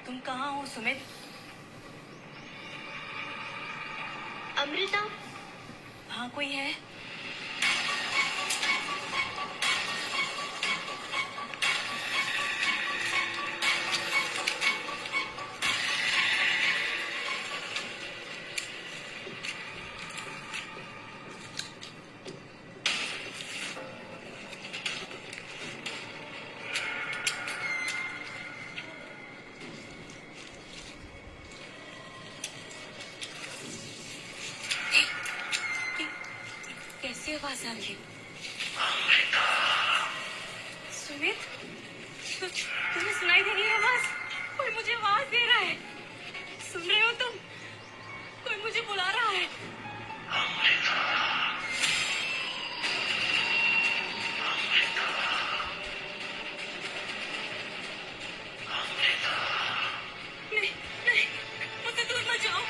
तुम कहाँ हो सुमित? अमृता, वहाँ कोई है? कैसी आवाज आ रही है? सुमित, तुम्हें सुनाई दे रही है आवाज? कोई मुझे आवाज दे रहा है। सुन रहे हो तुम? कोई मुझे बुला रहा है। नहीं नहीं, मुझसे दूर मत जाओ।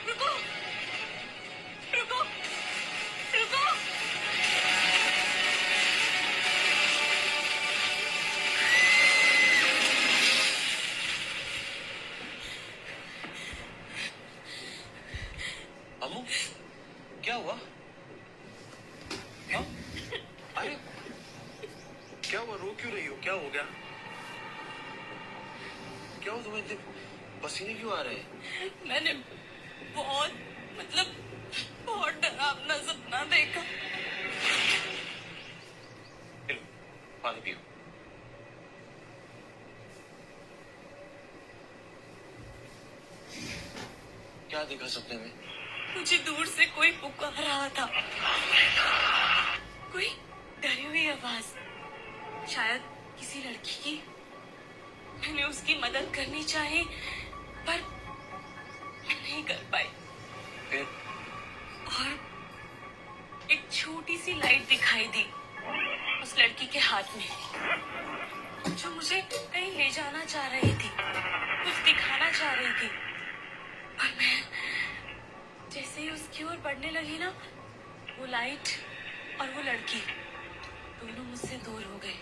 रुको रुको रुको। अम्मू, क्या हुआ? हाँ? अरे क्या हुआ? रो क्यों रही हो? क्या हो गया? क्या हो तुम्हें? पसीने क्यों आ रहे हैं? मैंने बहुत बहुत डरावना सपना देखा। लो, पानी पियो। क्या देखा सपने में? मुझे दूर से कोई पुकार रहा था। कोई डरी हुई आवाज, शायद किसी लड़की की। मैंने उसकी मदद करनी चाही, पर मैं नहीं कर पाई। फिर? और एक छोटी सी लाइट दिखाई दी उस लड़की के हाथ में, जो मुझे कहीं ले जाना चाह रही थी, कुछ दिखाना चाह रही थी। और मैं जैसे ही उसकी ओर बढ़ने लगी ना, वो लाइट और वो लड़की दोनों मुझसे दूर हो गए।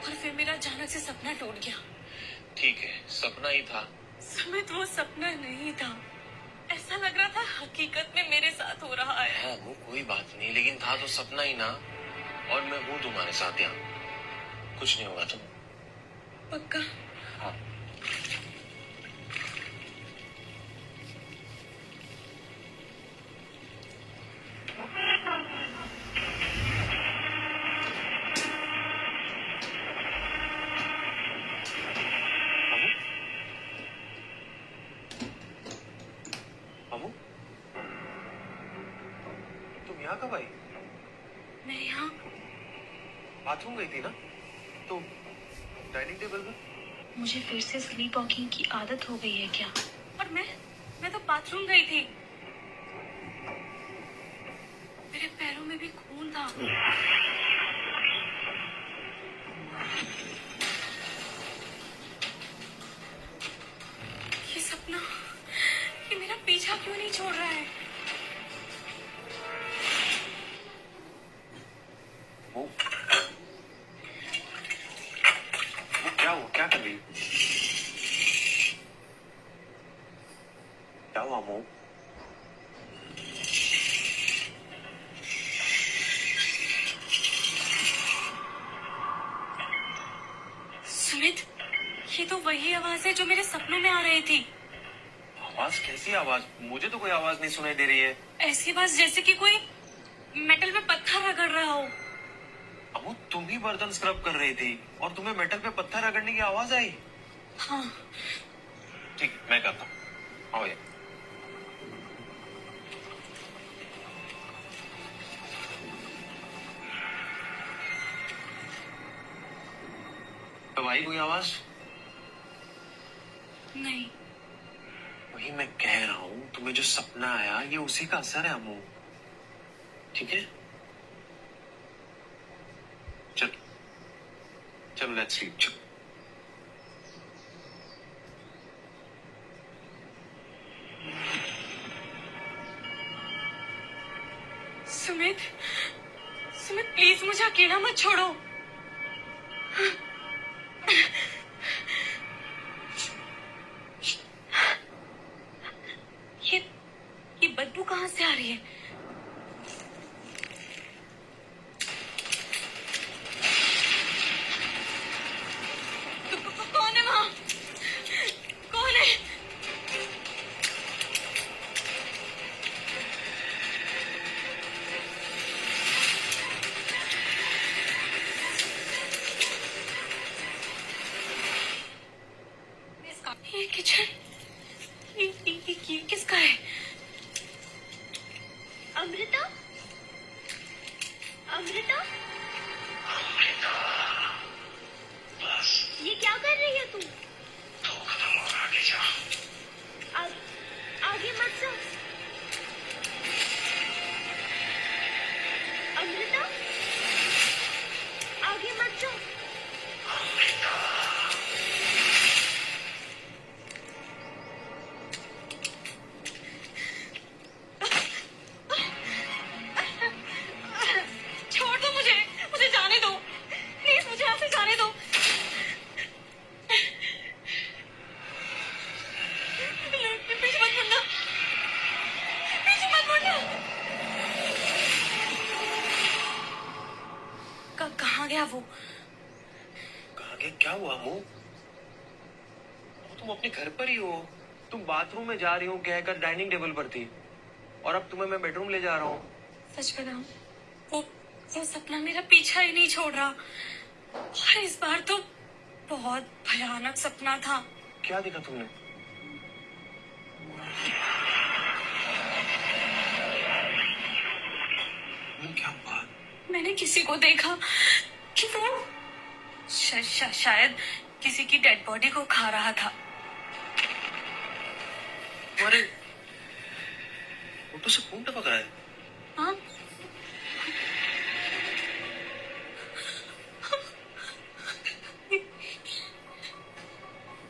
और फिर मेरा अचानक से सपना टूट गया। ठीक है, सपना ही था। सुमित, वो सपना नहीं था। ऐसा लग रहा था हकीकत में मेरे साथ हो रहा है। हाँ, वो कोई बात नहीं, लेकिन था तो सपना ही ना। और मैं हूँ तुम्हारे साथ यहाँ। कुछ नहीं होगा तुम। पक्का? हाँ। अम्मू, तुम यहाँ कब आई? मैं यहाँ बाथरूम गई थी ना? तो डाइनिंग टेबल पर? मुझे फिर से स्लीप वॉकिंग की आदत हो गई है क्या? और मैं तो बाथरूम गई थी। मेरे पैरों में भी खून था। ये सपना, ये मेरा पीछा क्यों नहीं छोड़ रहा है? वो क्या हुआ? क्या कर रही? क्या हुआ अम्मू? सुमित, ये तो वही आवाज है जो मेरे सपनों में आ रही थी। आवाज? कैसी आवाज? मुझे तो कोई आवाज नहीं सुनाई दे रही है। ऐसी आवाज जैसे कि कोई मेटल पे पत्थर रगड़ रहा हो। अम्मू, तुम ही बर्तन स्क्रब कर रही थी और तुम्हें मेटल पे पत्थर रगड़ने की आवाज आई? हाँ। ठीक, मैं करता हूँ। आओ ये। तब आई कोई आवाज? नहीं। वही मैं कह रहा हूँ, तुम्हें जो सपना आया ये उसी का असर है अम्मू। ठीक है, चलो चलो लेट्स स्लीप। चलो। सुमित, सुमित प्लीज मुझे अकेला मत छोड़ो। किचन ये किसका है? अमृता, अमृता, ये क्या कर रही है तू? तो खत्म हो, आगे जा। आगे मत जा। अमृता, आगे मत जा। छोड़ दो मुझे जाने दो प्लीज, मुझे यहाँ से जाने दो। पीछे मत मुड़ना, पीछे मत मुड़ना। कहाँ गया वो? कहाँ गया? क्या हुआ अम्मू? तुम अपने घर पर ही हो। तुम बाथरूम में जा रही हो कहकर डाइनिंग टेबल पर थी, और अब तुम्हें मैं बेडरूम ले जा रहा हूँ। सच बताऊं, वो सपना मेरा पीछा ही नहीं छोड़ रहा, और इस बार तो बहुत भयानक सपना था। क्या देखा तुमने? क्या हुआ? मैंने किसी को देखा कि वो शायद किसी की डेड बॉडी को खा रहा था। अरे वो तो सब खून टपक रहा है। हाँ,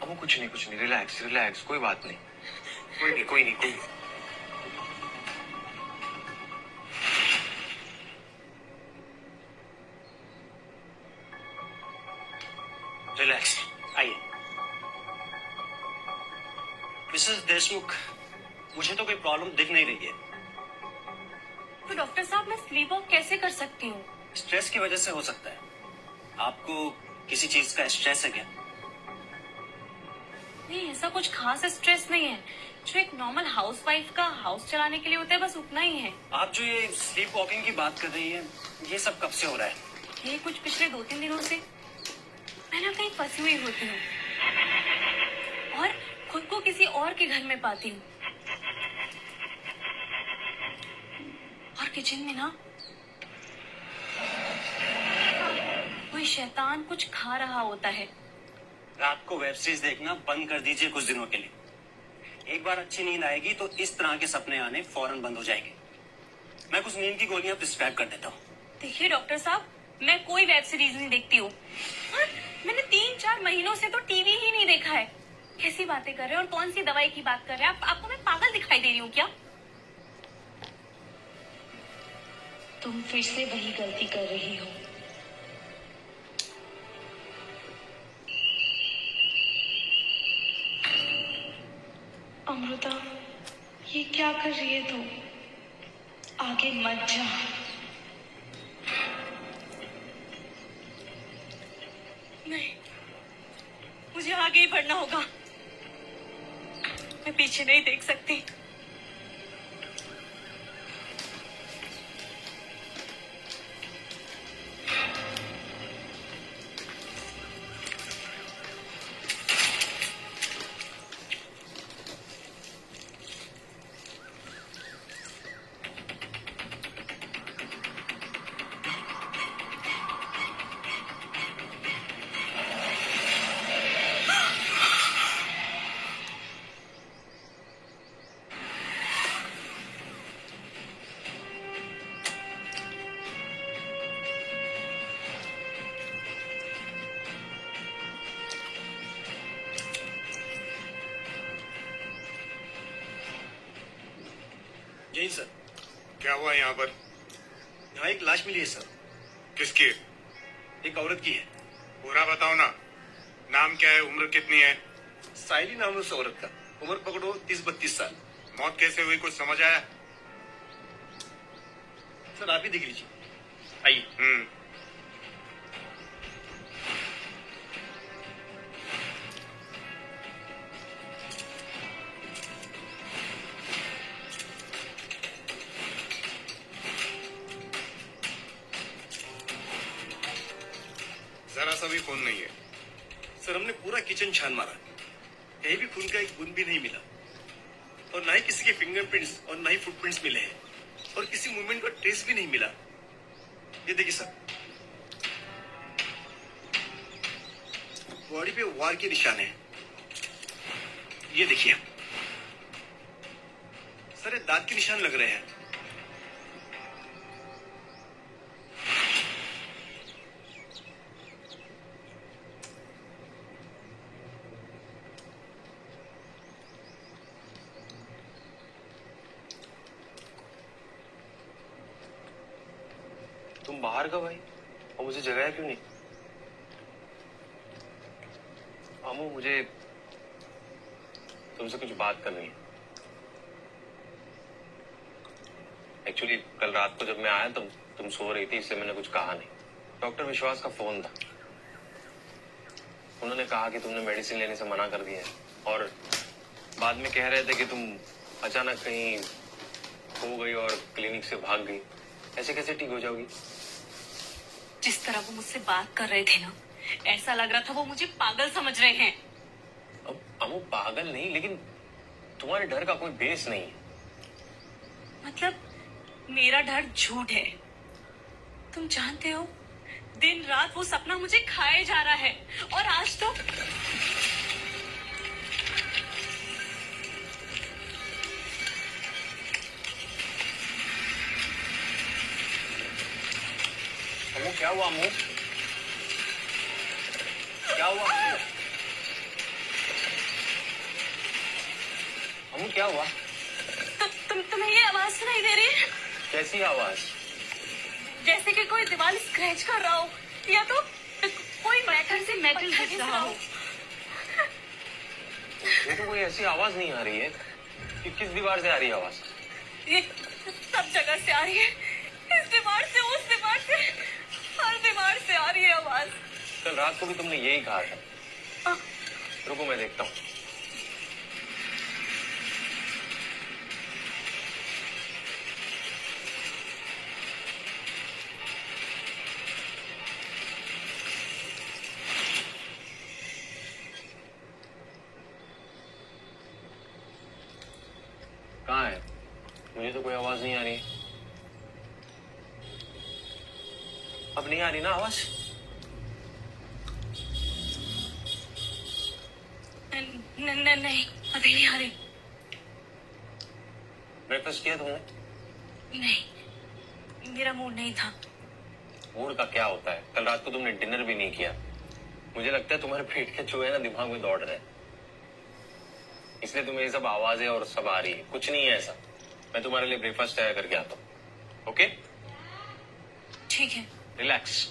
अम्मू कुछ नहीं, रिलैक्स रिलैक्स, कोई बात नहीं, कोई नहीं। रिलैक्स, आइए। मिसेस देशमुख, मुझे तो कोई प्रॉब्लम दिख नहीं रही है। तो डॉक्टर साहब, मैं स्लीप वॉक कैसे कर सकती हूँ? स्ट्रेस की वजह से हो सकता है। आपको किसी चीज का स्ट्रेस है क्या? नहीं, ऐसा कुछ खास स्ट्रेस नहीं है, जो एक नॉर्मल हाउसवाइफ का हाउस चलाने के लिए होता है, बस उतना ही है। आप जो ये स्लीप वॉकिंग की बात कर रही हैं, ये सब कब से हो रहा है? ये कुछ पिछले 2-3 दिनों से मैं ना कहीं फंसी हुई होती हूँ और खुद को किसी और के घर में पाती हूँ, और किचन में ना कोई शैतान कुछ खा रहा होता है। रात को वेब सीरीज देखना बंद कर दीजिए कुछ दिनों के लिए। एक बार अच्छी नींद आएगी तो इस तरह के सपने आने फौरन बंद हो जाएंगे। मैं कुछ नींद की गोलियां प्रिस्क्राइब कर देता हूँ। देखिए डॉक्टर साहब, मैं कोई वेब सीरीज नहीं देखती हूँ, और मैंने 3-4 महीनों से तो टीवी ही नहीं देखा है। कैसी बातें कर रहे हैं और कौन सी दवाई की बात कर रहे हैं? आपको मैं पागल दिखाई दे रही हूँ क्या? तुम फिर से वही गलती कर रही हो। अमृता, ये क्या कर रही है तू? आगे मत जा। नहीं, मुझे आगे ही बढ़ना होगा, मैं पीछे नहीं देख सकती। यही सर। क्या हुआ यहाँ पर? यहाँ एक लाश मिली है सर। किसकी? एक औरत की है। पूरा बताओ ना। नाम क्या है, उम्र कितनी है? साइली नाम है उस औरत का। उम्र पकड़ो 30-32 साल। मौत कैसे हुई, कुछ समझ आया? सर आप ही देख लीजिए, आइए। जरा सा भी खून नहीं है। सर हमने पूरा किचन छान मारा, कहीं भी खून का एक बूंद भी नहीं मिला और ना ही किसी के फिंगरप्रिंट्स और ना ही फुटप्रिंट्स मिले हैं और किसी मूवमेंट का ट्रेस भी नहीं मिला। ये देखिए सर, बॉडी पे वार के निशान है। ये देखिए सर, ये दांत के निशान लग रहे हैं। तुम बाहर कब आई और मुझे जगाया क्यों नहीं? अमू, मुझे तुमसे कुछ बात करनी है। एक्चुअली कल रात को जब मैं आया तो तुम सो रही थी, इसलिए मैंने कुछ कहा नहीं। डॉक्टर विश्वास का फोन था। उन्होंने कहा कि तुमने मेडिसिन लेने से मना कर दिया है और बाद में कह रहे थे कि तुम अचानक कहीं खो गई और क्लिनिक से भाग गई। ऐसे कैसे ठीक हो जाओगी? जिस तरह वो मुझसे बात कर रहे थे ना, ऐसा लग रहा था वो मुझे पागल समझ रहे हैं। अब अमू, पागल नहीं, लेकिन तुम्हारे डर का कोई बेस नहीं है। मतलब मेरा डर झूठ है। तुम जानते हो, दिन रात वो सपना मुझे खाए जा रहा है और आज तो अमू, क्या हुआ? अमू, क्या हुआ? अमू, क्या हुआ? तुम्हें ये आवाज सुनाई दे रही है? कैसी आवाज? जैसे कि कोई दीवार स्क्रैच कर रहा हो या तो कोई मेटल से मेटल घिस रहा हो। मुझे तो कोई ऐसी आवाज नहीं आ रही है। कि किस दीवार से आ रही है आवाज? ये सब जगह से आ रही है। इस दीवार से, उस दीवार से, हर दीवार से आ रही है आवाज। कल रात को भी तुमने यही कहा था। रुको, मैं देखता हूँ। कहाँ है? मुझे तो कोई आवाज नहीं आ रही। अब नहीं आ रही ना आवाज? नहीं, अभी नहीं आ रही। ब्रेकफास्ट किया तुमने? नहीं, मेरा मूड नहीं था। मूड का क्या होता है? कल रात को तुमने डिनर भी नहीं किया। मुझे लगता है तुम्हारे पेट के चूहे ना दिमाग में दौड़ रहे हैं, इसलिए तुम्हें ये सब आवाजें और सब आ रही है। कुछ नहीं है ऐसा। मैं तुम्हारे लिए ब्रेकफास्ट तैयार करके आता हूँ। ओके? ठीक है। रिलैक्स।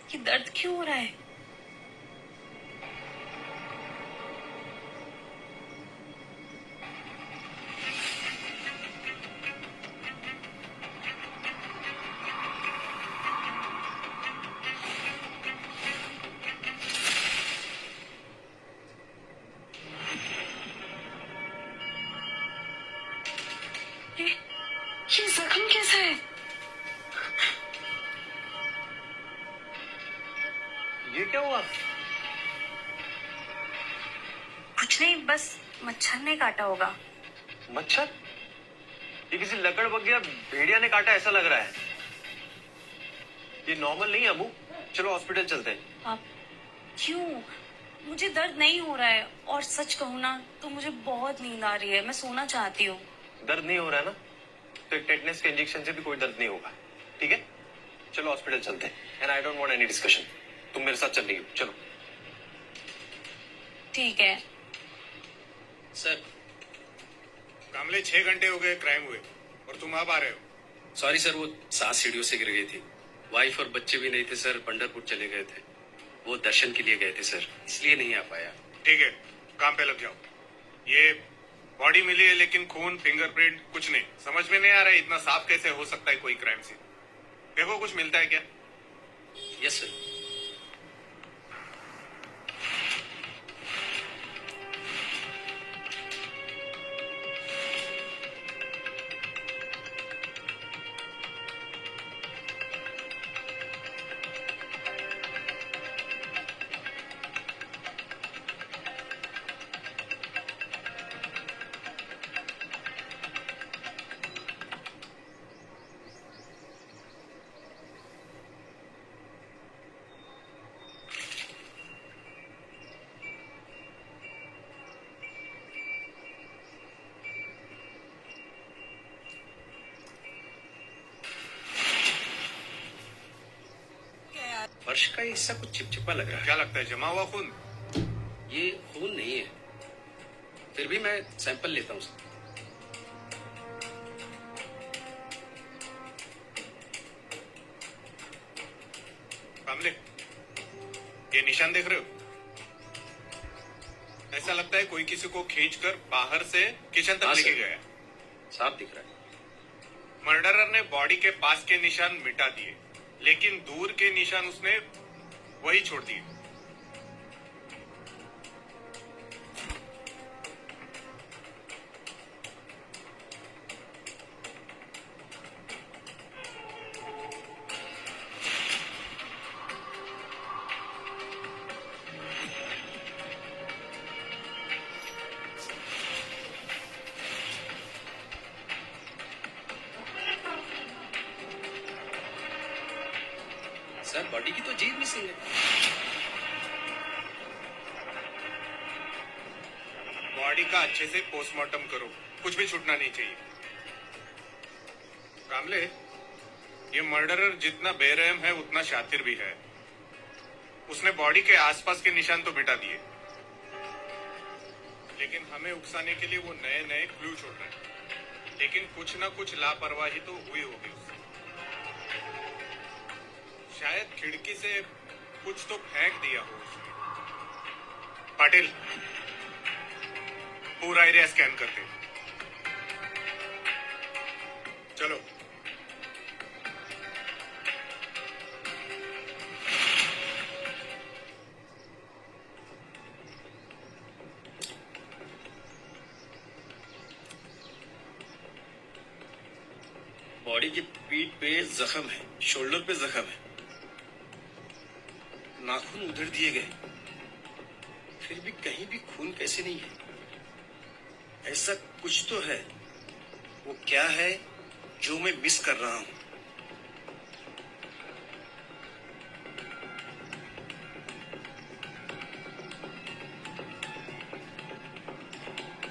ये दर्द क्यों हो रहा है? ये जख्म कैसा है? ये क्या हुआ? कुछ नहीं, बस मच्छर ने काटा होगा। मच्छर? ये किसी लकड़बग्घे या भेड़िया ने काटा ऐसा लग रहा है। ये नॉर्मल नहीं है अबू। चलो हॉस्पिटल चलते हैं। आप क्यों? मुझे दर्द नहीं हो रहा है और सच कहूँ ना तो मुझे बहुत नींद आ रही है। मैं सोना चाहती हूँ। दर्द नहीं हो रहा है ना, तो एक टेटनेस के इंजेक्शन से भी कोई दर्द नहीं होगा। ठीक है, चलो हॉस्पिटल चलते हैं। And I don't want any discussion. तुम मेरे साथ चल रही हो, चलो। ठीक है सर। कामले 6 घंटे हो गए क्राइम हुए और तुम अब आ रहे हो। सॉरी सर, वो 7 सीढ़ियों से गिर गई थी। वाइफ और बच्चे भी नहीं थे सर, पंढरपुर चले गए थे। वो दर्शन के लिए गए थे सर, इसलिए नहीं आ पाया। ठीक है, काम पे लग जाओ। ये बॉडी मिली है लेकिन खून, फिंगरप्रिंट कुछ नहीं। समझ में नहीं आ रहा है इतना साफ कैसे हो सकता है कोई क्राइम सीन। देखो कुछ मिलता है क्या? Yes sir. फर्श का हिस्सा कुछ चिपचिपा लग रहा है। क्या लगता है जमा हुआ खून? ये खून नहीं है, फिर भी मैं सैंपल लेता हूँ सर। कामले, ये निशान देख रहे हो? ऐसा लगता है कोई किसी को खींचकर बाहर से किचन तक हाँ, लेके सर। गया। साफ दिख रहा है। मर्डरर ने बॉडी के पास के निशान मिटा दिए, लेकिन दूर के निशान उसने वही छोड़ दिए। सर बॉडी की तो जीभ मिसिंग है। बॉडी का अच्छे से पोस्टमार्टम करो, कुछ भी छूटना नहीं चाहिए। कामले, ये मर्डरर जितना बेरहम है उतना शातिर भी है। उसने बॉडी के आसपास के निशान तो मिटा दिए, लेकिन हमें उकसाने के लिए वो नए नए क्लू छोड़ रहे हैं। लेकिन कुछ ना कुछ लापरवाही तो हुई होगी उससे। शायद खिड़की से कुछ तो फेंक दिया हो उसने। पाटिल, पूरा एरिया स्कैन करते हैं। चलो। बॉडी की पीठ पे जख्म है, शोल्डर पे जख्म है, नाखून उधड़ दिए गए, फिर भी कहीं भी खून कैसे नहीं है? ऐसा कुछ तो है। वो क्या है जो मैं मिस कर रहा हूं?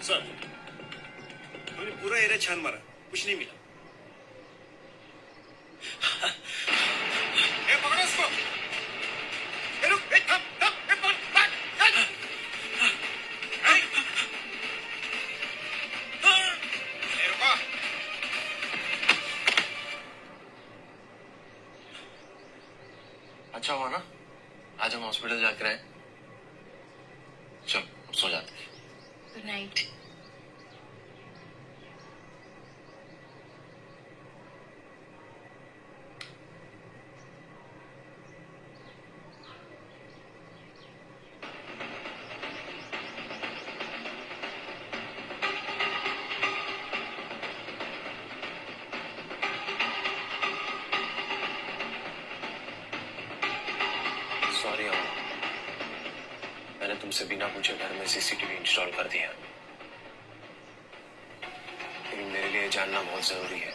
सर, हमने पूरा एरिया छान मारा, कुछ नहीं मिला। ए, पकड़ो इसको। ए, रुक, ए, थम, थम, ए, भाग, भाग। ए, रुको। अच्छा हुआ ना आज हम हॉस्पिटल जाकर आए। चल अब सो जाते हैं। Good night. सॉरी अम्मा, मैंने तुमसे बिना पूछे घर में सीसीटीवी इंस्टॉल कर दिया, लेकिन मेरे लिए जानना बहुत जरूरी है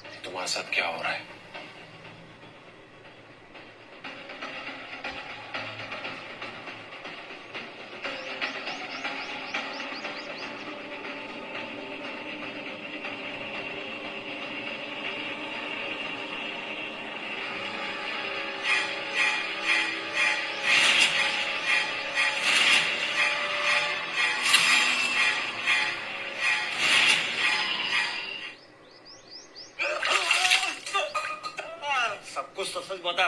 कि तुम्हारे साथ क्या हो रहा है। सब कुछ तो सच बता।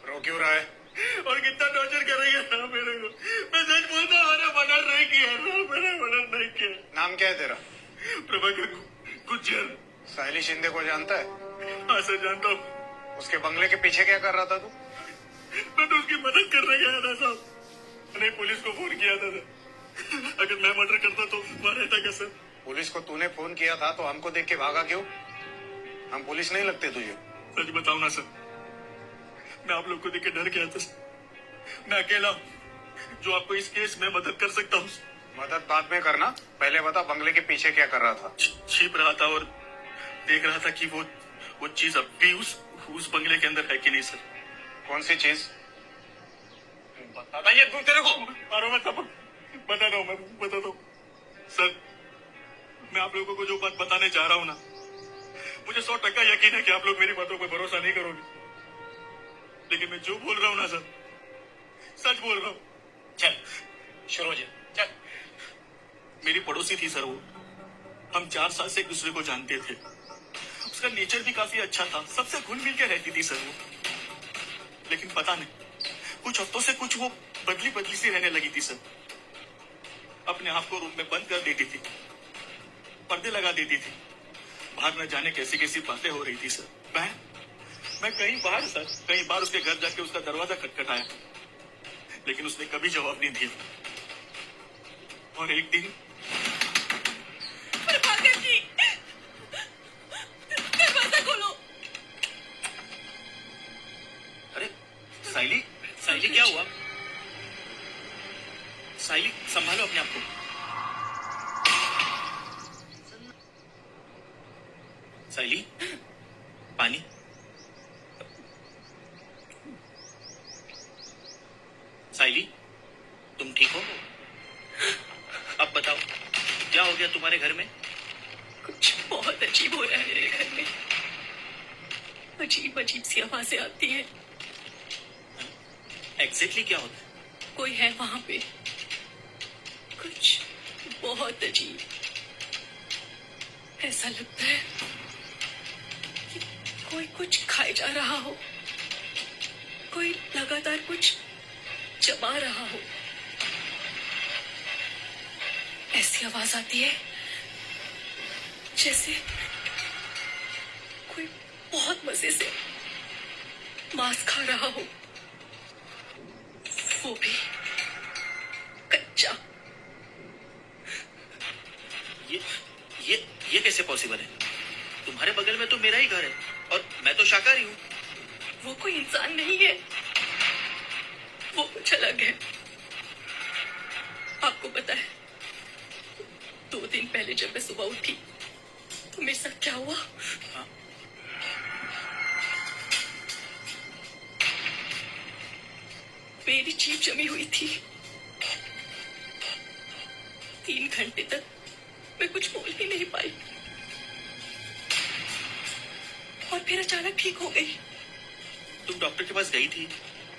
रो क्यों रहा है? और कितना छोड़ेगा ना मेरे को। मैं सच बोलता हूँ, मैंने मर्डर नहीं किया ना, मैंने मर्डर नहीं किया। नाम क्या है तेरा? प्रभाकर गुज्जर। साहिली शिंदे को जानता है? हाँ सर, जानता हूँ। उसके बंगले के पीछे क्या कर रहा था तू? मैं तो उसकी मदद करने गया था साहब। मैंने पुलिस को फोन किया था सर। अगर मैं मर्डर करता तो वहाँ रहता क्या सर? पुलिस को तूने फोन किया था तो हमको देख के भागा क्यों? हम पुलिस नहीं लगते तुझे। सच बताओ ना सर, मैं आप लोग को देख के डर गया था सर। मैं अकेला हूँ जो आपको इस केस में मदद कर सकता हूँ। मदद बाद में करना, पहले बता बंगले के पीछे क्या कर रहा था? छिप रहा था और देख रहा था कि वो चीज अब भी उस बंगले के अंदर है कि नहीं सर। कौन सी चीज? बताइए तुम, तेरे को मारो मत, बता दो, मैं बता दो सर। मैं आप लोगों को जो बात बताने जा रहा हूँ ना, मुझे 100% यकीन है कि आप लोग मेरी बातों पर भरोसा नहीं करोगे, लेकिन मैं जो बोल रहा हूँ ना सर, सच बोल रहा हूँ। चल शुरू हो जाए, चल। मेरी पड़ोसी थी सर वो। हम 4 साल से एक दूसरे को जानते थे। उसका नेचर भी काफी अच्छा था, सबसे घुल मिल के रहती थी सर वो। लेकिन पता नहीं कुछ हफ्तों से कुछ वो बदली सी रहने लगी थी सर। अपने आप को रूम में बंद कर देती थी, पर्दे लगा देती थी, बाहर न जाने कैसी कैसी बातें हो रही थी सर। मैं कई बार उसके घर जाके उसका दरवाजा खटखटाया, लेकिन उसने कभी जवाब नहीं दिया। और एक दिन प्रभाकर जी, दरवाजा खोलो। अरे साइली, साइली क्या हुआ? साइली संभालो अपने आप को। साइली, पानी। साइली, तुम ठीक हो? अब बताओ क्या हो गया तुम्हारे घर में? कुछ बहुत अजीब हो रहा है मेरे घर में। अजीब अजीब सी आवाजें आती है। एग्जैक्टली क्या होता है? कोई है वहां पे, कुछ बहुत अजीब। ऐसा लगता है कि कोई कुछ खाए जा रहा हो, कोई लगातार कुछ चबा रहा हो। ऐसी आवाज आती है जैसे कोई बहुत मजे से मांस खा रहा हो, वो भी कच्चा। ये कैसे पॉसिबल है? तुम्हारे बगल में तो मेरा ही घर है और मैं तो शाकाहारी हूँ। वो कोई इंसान नहीं है, वो कुछ अलग है। आपको पता है 2 दिन पहले जब मैं सुबह उठी तो मेरे साथ क्या हुआ? हाँ? मेरी जीभ जमी हुई थी। 3 घंटे तक मैं कुछ बोल ही नहीं पाई और फिर अचानक ठीक हो गई। तुम डॉक्टर के पास गई थी,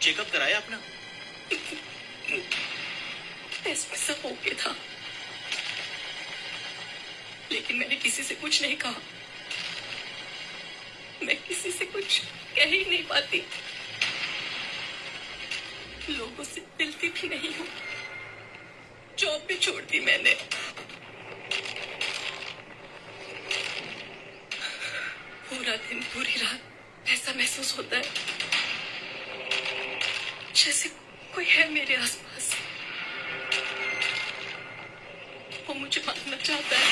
चेकअप कराया अपना? टेस्ट में सब ओके था, लेकिन मैंने किसी से कुछ नहीं कहा। मैं किसी से कुछ कह ही नहीं पाती, लोगों से मिलती भी नहीं हूँ। जॉब भी छोड़ दी मैंने। पूरा दिन पूरी रात ऐसा महसूस होता है जैसे कोई है मेरे आसपास। वो मुझे मारना चाहता है।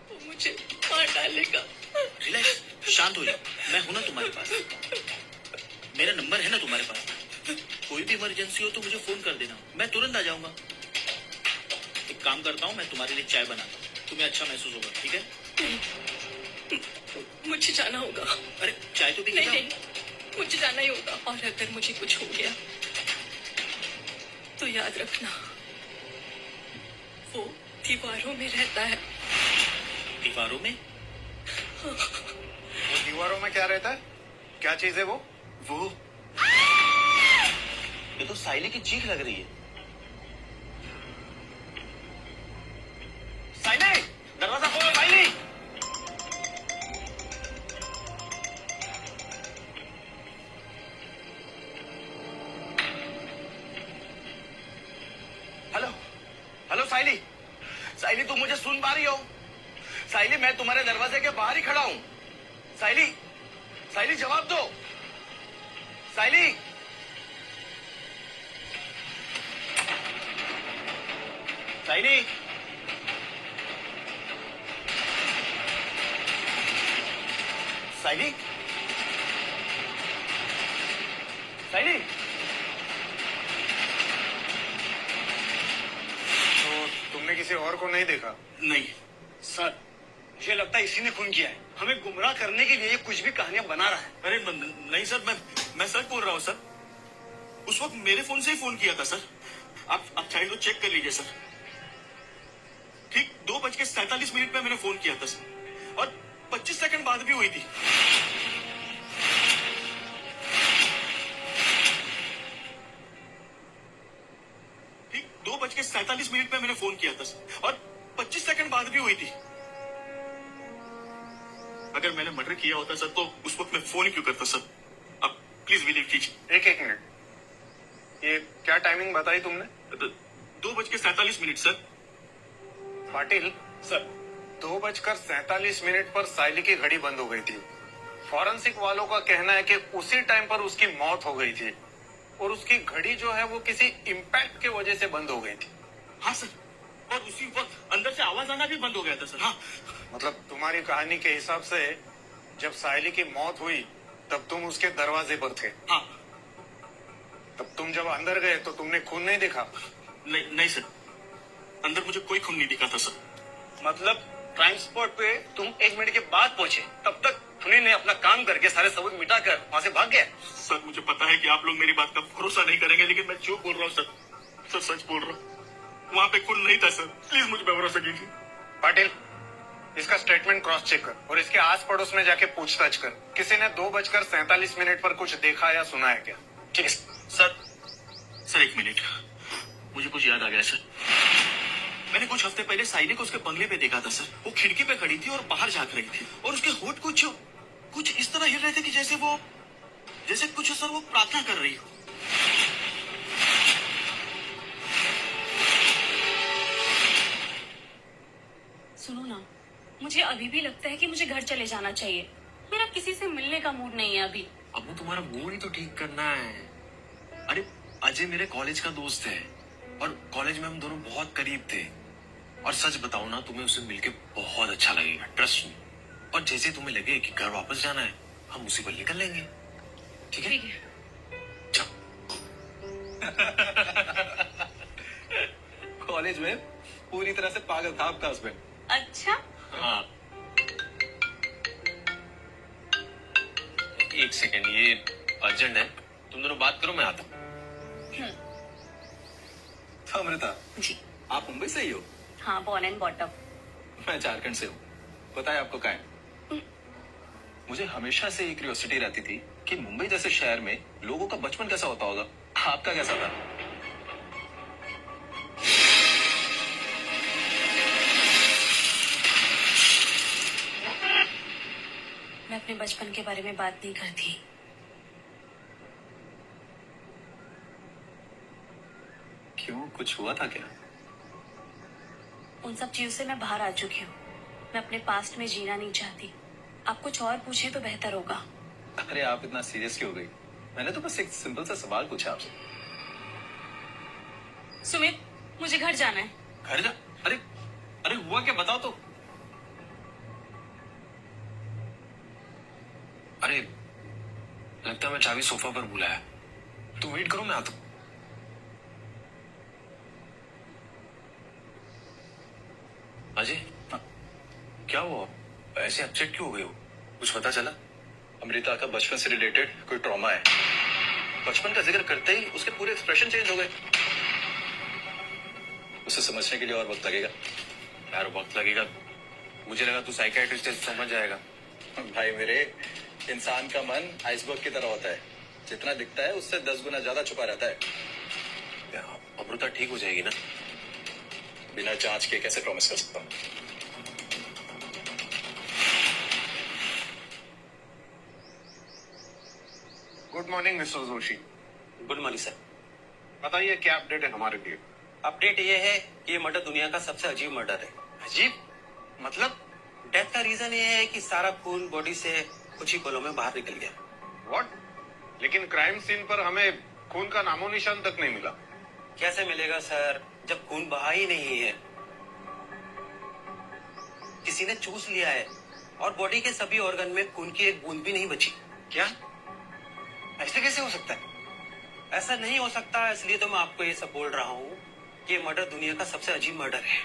वो मुझे मार डालेगा। रिलैक्स, शांत हो जाओ। मैं हूं ना तुम्हारे पास। मेरा नंबर है ना तुम्हारे पास। कोई भी इमरजेंसी हो तो मुझे फोन कर देना, मैं तुरंत आ जाऊंगा। एक काम करता हूँ, मैं तुम्हारे लिए चाय बनाता हूँ, तुम्हें अच्छा महसूस होगा। ठीक है? मुझे जाना होगा। अरे चाय तो पी के नहीं जाओ। नहीं, मुझे जाना ही होगा। और अगर मुझे कुछ हो गया तो याद रखना, वो दीवारों में रहता है। दीवारों में? वो दीवारों में क्या रहता है? क्या चीज है वो? ये तो साइली की चीख लग रही है। साइली, दरवाजा खोलो साइली। सुन पा रही हो? साइली, मैं तुम्हारे दरवाजे के बाहर ही खड़ा हूं। साइली, साइली जवाब दो। साइली, साइली, साइली, साइली। तो तुमने किसी और को नहीं देखा? नहीं सर, मुझे लगता है इसी ने खून किया है। हमें गुमराह करने के लिए ये कुछ भी कहानियां बना रहा है। अरे नहीं सर, मैं सच बोल रहा हूँ सर। उस वक्त मेरे फोन से ही फोन किया था सर। आप चाहे तो चेक कर लीजिए सर। ठीक 2:47 पे मैंने फोन किया था सर, और 25 सेकंड बाद भी हुई थी। ठीक 2:47 पे मैंने फोन किया था सर, और 25 सेकंड बाद भी हुई थी। अगर मैंने मर्डर किया होता सर, तो उस वक्त मैं फोन क्यों करता सर? आप प्लीज बिलीव कीजिए। एक मिनट, ये क्या टाइमिंग बताई तुमने? 2:47 सर। पाटिल सर, 2:47 पर साइली की घड़ी बंद हो गई थी। फॉरेंसिक वालों का कहना है कि उसी टाइम पर उसकी मौत हो गई थी, और उसकी घड़ी जो है वो किसी इम्पैक्ट की वजह से बंद हो गई थी। हाँ सर, और उसी वक्त अंदर से आवाज आना भी बंद हो गया था सर। हाँ मतलब तुम्हारी कहानी के हिसाब से जब साइली की मौत हुई तब तुम उसके दरवाजे पर थे। हाँ। तब तुम जब अंदर गए तो तुमने खून नहीं देखा? नहीं सर, अंदर मुझे कोई खून नहीं दिखा था सर। मतलब क्राइम स्पॉट पे तुम 1 मिनट के बाद पहुंचे, तब तक खुनी ने अपना काम करके सारे सबूत मिटाकर वहां से भाग गया। सर, मुझे पता है कि आप लोग मेरी बात का भरोसा नहीं करेंगे, लेकिन मैं जो बोल रहा हूँ सर सच बोल रहा हूँ। वहाँ पे खून नहीं था सर, प्लीज मुझ पर भरोसा कीजिए। पाटिल, इसका स्टेटमेंट क्रॉस चेक कर और इसके आस पड़ोस में जाके पूछताछ कर। किसी ने 2:47 पर कुछ देखा या सुना है क्या? ठीक है सर 1 मिनट, मुझे कुछ याद आ गया सर। मैंने कुछ हफ्ते पहले साइली को उसके बंगले पे देखा था सर। वो खिड़की पे खड़ी थी और बाहर झांक रही थी, और उसके होंठ कुछ इस तरह हिल रहे थे कि जैसे कुछ सर वो प्रार्थना कर रही हो। सुनो ना, मुझे अभी भी लगता है कि मुझे घर चले जाना चाहिए। मेरा किसी से मिलने का मूड नहीं है अभी। अब वो तुम्हारा मूड ही तो ठीक करना है। अरे अजय मेरे कॉलेज का दोस्त है, और कॉलेज में हम दोनों बहुत करीब थे। और सच बताओ ना, तुम्हें उससे मिलके बहुत अच्छा लगेगा, ट्रस्ट मी। और जैसे तुम्हें लगे कि घर वापस जाना है, हम उसी पर निकल लेंगे। ठीक है? ठीक है। कॉलेज में पूरी तरह से पागल था आपका हस्बैंड। अच्छा, हाँ। एक सेकेंड, ये अर्जेंट है, तुम दोनों बात करो, मैं आता हूँ। तो अमृता, जी। आप मुंबई से ही हो? हाँ, बॉर्न एंड बॉटम। मैं झारखंड से हूँ। पता है आपको क्या है? मुझे हमेशा से एक क्यूरियोसिटी रहती थी कि मुंबई जैसे शहर में लोगों का बचपन कैसा होता होगा। आपका कैसा था? मैं अपने बचपन के बारे में बात नहीं करती। क्यों, कुछ हुआ था क्या? उन सब चीजों से मैं बाहर आ चुकी हूँ। मैं अपने पास्ट में जीना नहीं चाहती। आप कुछ और पूछे तो बेहतर होगा। अरे आप इतना सीरियस क्यों हो गई? मैंने तो बस एक सिंपल सा सवाल पूछा आपसे। सुमित, मुझे घर जाना है। घर जा? अरे हुआ क्या, बताओ तो। अरे लगता है मैं चाबी सोफा पर भूला है। तुम वेट करो, मैं आता हूँ। अजय, क्या हुआ? ऐसे अपसेट क्यों हो गए हो? कुछ पता चला? अमृता का बचपन से रिलेटेड कोई ट्रॉमा है। बचपन का जिक्र करते ही उसके पूरे एक्सप्रेशन चेंज हो गए। उसे समझने के लिए और वक्त लगेगा। यार वक्त लगेगा? मुझे लगा तू साइकियाट्रिस्ट है, समझ जाएगा। भाई मेरे, इंसान का मन आइसबर्ग की तरह होता है। जितना दिखता है उससे 10 गुना ज्यादा छुपा रहता है। अमृता ठीक हो जाएगी ना? बिना जांच के कैसे प्रॉमिस कर सकता हूँ? Good morning mister Joshi. Good morning sir. बताइए क्या अपडेट है हमारे लिए? अपडेट ये है कि ये मर्डर दुनिया का सबसे अजीब मर्डर है। अजीब? मतलब डेथ का रीजन ये है कि सारा खून बॉडी से कुछ ही पलों में बाहर निकल गया। व्हाट? लेकिन क्राइम सीन पर हमें खून का नामो निशान तक नहीं मिला। कैसे मिलेगा सर, जब खून बहा ही नहीं है? किसी ने चूस लिया है और बॉडी के सभी ऑर्गन में खून की एक बूंद भी नहीं बची। क्या? ऐसे कैसे हो सकता है? ऐसा नहीं हो सकता, इसलिए तो मैं आपको ये सब बोल रहा हूँ कि ये मर्डर दुनिया का सबसे अजीब मर्डर है।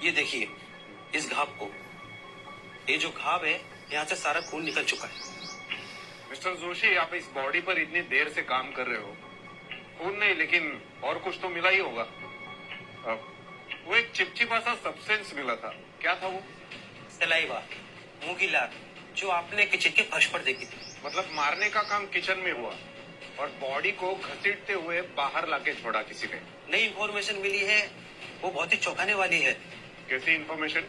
ये देखिए इस घाव को, ये जो घाव है यहाँ से सारा खून निकल चुका है। मिस्टर जोशी, आप इस बॉडी पर इतनी देर से काम कर रहे हो, खून नहीं लेकिन और कुछ तो मिला ही होगा। वो एक चिपचिपा सा सब्सटेंस मिला था, क्या था वो? सलाइवा, मुंह की लार, जो आपने किचन के फर्श पर देखी थी। मतलब मारने का काम किचन में हुआ और बॉडी को घसीटते हुए बाहर लाके छोड़ा किसी ने। नई इंफॉर्मेशन मिली है, वो बहुत ही चौंकाने वाली है। कैसी इंफॉर्मेशन?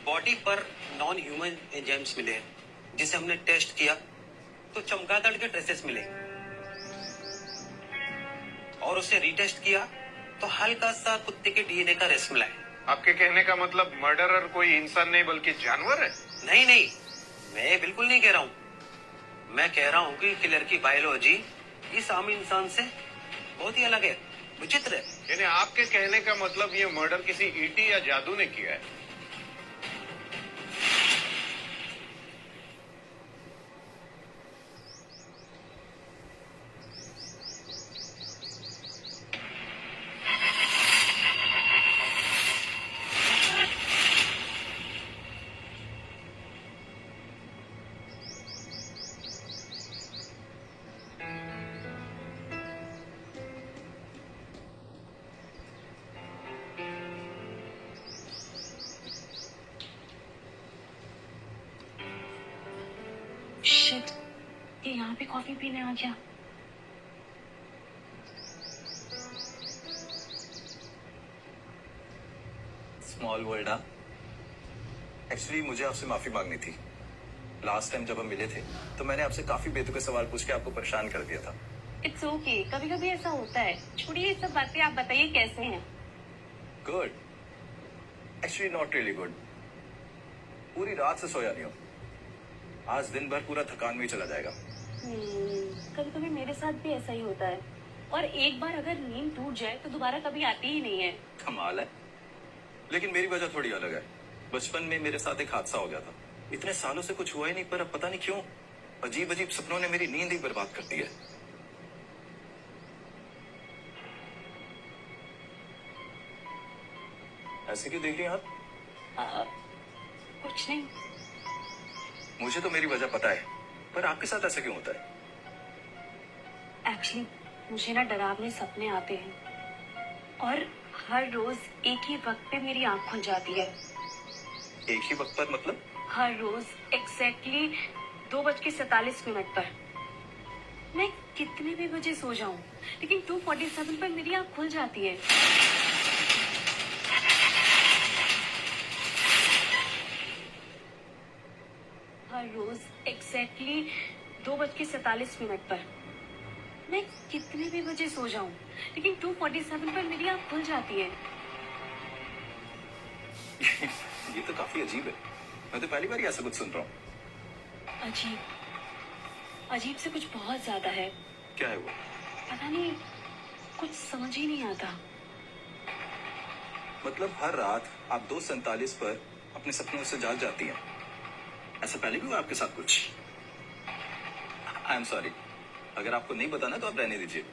बॉडी पर नॉन ह्यूमन एंजाइम्स मिले हैं, जिसे हमने टेस्ट किया तो चमगादड़ के ट्रेसेस मिले, और उसे रीटेस्ट किया तो हल्का सा कुत्ते के डीएनए का रेस मिला है। आपके कहने का मतलब मर्डरर कोई इंसान नहीं बल्कि जानवर है? नहीं नहीं, मैं ये बिल्कुल नहीं कह रहा हूँ। मैं कह रहा हूँ कि किलर की बायोलॉजी इस आम इंसान से बहुत ही अलग है, विचित्र है। यानी आपके कहने का मतलब ये मर्डर किसी ईटी या जादू ने किया है? शिट, ये यहाँ पे कॉफी पीने आ गया। Small world. हाँ, एक्चुअली मुझे आपसे माफी मांगनी थी। लास्ट टाइम जब हम मिले थे तो मैंने आपसे काफी बेतुके सवाल पूछ के आपको परेशान कर दिया था। इट्स ओके, कभी कभी ऐसा होता है। छोड़िए ये सब बातें, आप बताइए कैसे हैं? Good, actually not really good. पूरी रात से सोया नहीं हूँ। आज दिन भर पूरा थकान में ही चला जाएगा। कभी कभी मेरे साथ भी ऐसा ही होता है, और एक बार अगर नींद टूट जाए तो दोबारा कभी आती ही नहीं है। कमाल है, लेकिन मेरी वजह थोड़ी अलग है। बचपन में मेरे साथ एक हादसा हो गया था। इतने सालों से कुछ हुआ ही नहीं, पर अब पता नहीं क्यों अजीब अजीब सपनों ने मेरी नींद ही बर्बाद कर दी है। ऐसे क्यों देख रही हैं आप? कुछ नहीं। मुझे तो मेरी वजह पता है, पर आपके साथ ऐसा क्यों होता है? एक्चुअली मुझे ना डरावने सपने आते हैं, और हर रोज एक ही वक्त पे मेरी आंख खुल जाती है। एक ही वक्त पर मतलब? हर रोज एग्जैक्टली 2:47 पर। मैं कितने भी बजे सो जाऊं, लेकिन 2:47 पर मेरी आंख खुल जाती है। हर रोज एग्जैक्टली 2:47 पर। मैं कितने भी बजे सो जाऊं, लेकिन 2:47 पर मेरी आंख खुल जाती है। ये तो काफी अजीब है। मैं तो पहली बार ही ऐसा कुछ सुन रहा हूँ। अजीब, अजीब से कुछ बहुत ज्यादा है। क्या है वो? पता नहीं, कुछ समझ ही नहीं आता। मतलब हर रात आप 2:47 पर अपने सपनों से जाग जाती हैं। ऐसा पहले भी हुआ आपके साथ कुछ? आई एम सॉरी, अगर आपको नहीं बताना तो आप रहने दीजिए।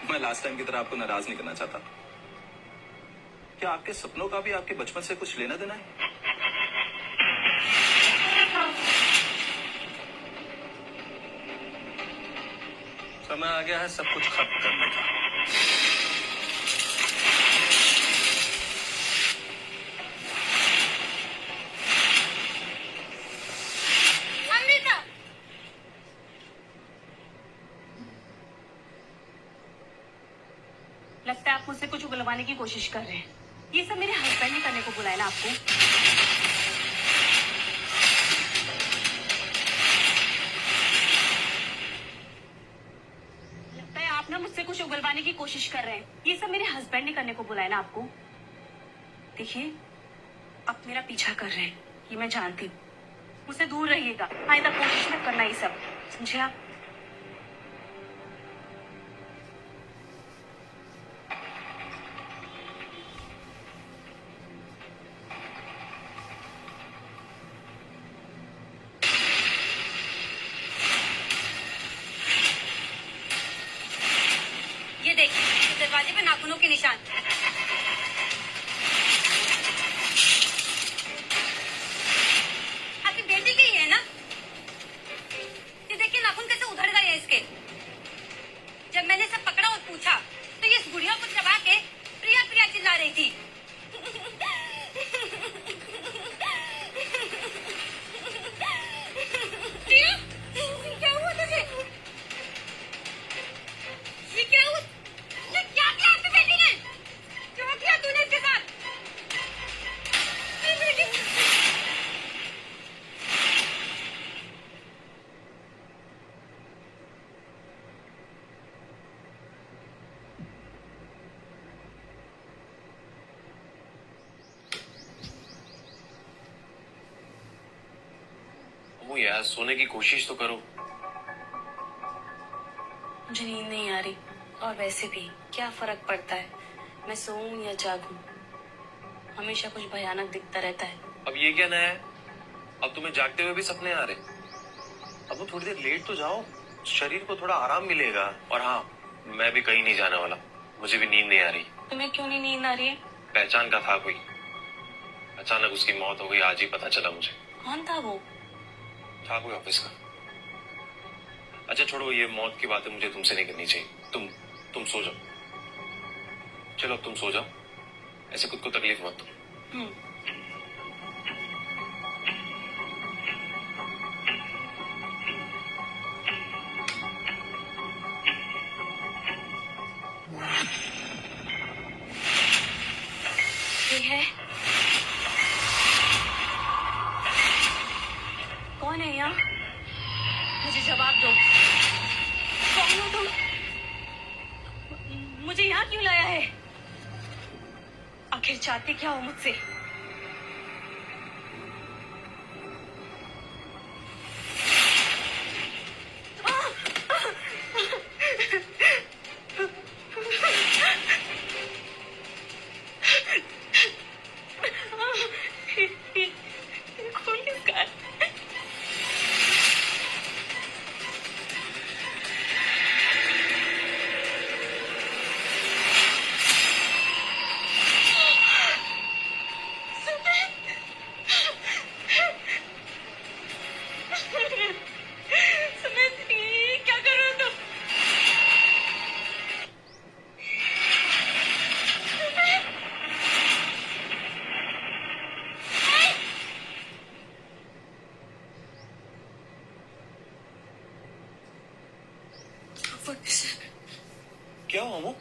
मैं लास्ट टाइम की तरह आपको नाराज नहीं करना चाहता। क्या आपके सपनों का भी आपके बचपन से कुछ लेना देना है? समय आ गया है सब कुछ खत्म करने का। लगता है आप मुझसे कुछ उगलवाने की कोशिश कर रहे हैं। ये सब मेरे हस्बैंड ने करने को बुलाया ना आपको। लगता है आप ना मुझसे कुछ उगलवाने की कोशिश कर रहे हैं। ये सब मेरे हस्बैंड ने करने को बुलाया ना आपको। देखिए, आप मेरा पीछा कर रहे हैं, ये मैं जानती हूँ। मुझसे दूर रहिएगा, आइंदा कोशिश मत करना ये सब, समझे आप? ये देखिए, दरवाजे पे नाखूनों के निशान। आपकी बेटी की ही है ना? ये देखिए नाखून कैसे उधड़ गए हैं इसके। जब मैंने सब पकड़ा और पूछा तो ये इस गुड़िया को चबा के प्रिया प्रिया चिल्ला रही थी। प्रिया, क्या हुआ तुझे? ये क्या हुआ? ये क्या किया आपकी बेटी ने? क्या किया तूने इसके साथ? मेरी बेटी। अम्मू यार, सोने की कोशिश तो करो। मुझे नींद नहीं आ रही, और वैसे भी क्या फर्क पड़ता है मैं सोऊं या जागूं? हमेशा कुछ भयानक दिखता रहता है। अब ये क्या नया है? अब तुम्हें जागते हुए भी सपने आ रहे? अब वो थोड़ी देर लेट तो जाओ, शरीर को थोड़ा आराम मिलेगा। और हाँ, मैं भी कहीं नहीं जाने वाला, मुझे भी नींद नहीं आ रही। तुम्हें क्यों नहीं नींद आ रही है? पहचान का था कोई, अचानक उसकी मौत हो गई, आज ही पता चला मुझे। कौन था वो? था कोई ऑफिस का। अच्छा छोड़ो, ये मौत की बातें मुझे तुमसे नहीं करनी चाहिए। तुम सो जाओ। चलो अब तुम सो जाओ, ऐसे खुद को तकलीफ मत दो। ये है? कौन है यहाँ? मुझे जवाब दो, कौन हो तुम? मुझे यहाँ क्यों लाया है? आखिर चाहते क्या हो मुझसे? खून किसका है? सुमित, ये क्या कर रहे हो तुम? क्या हुआ अम्मू?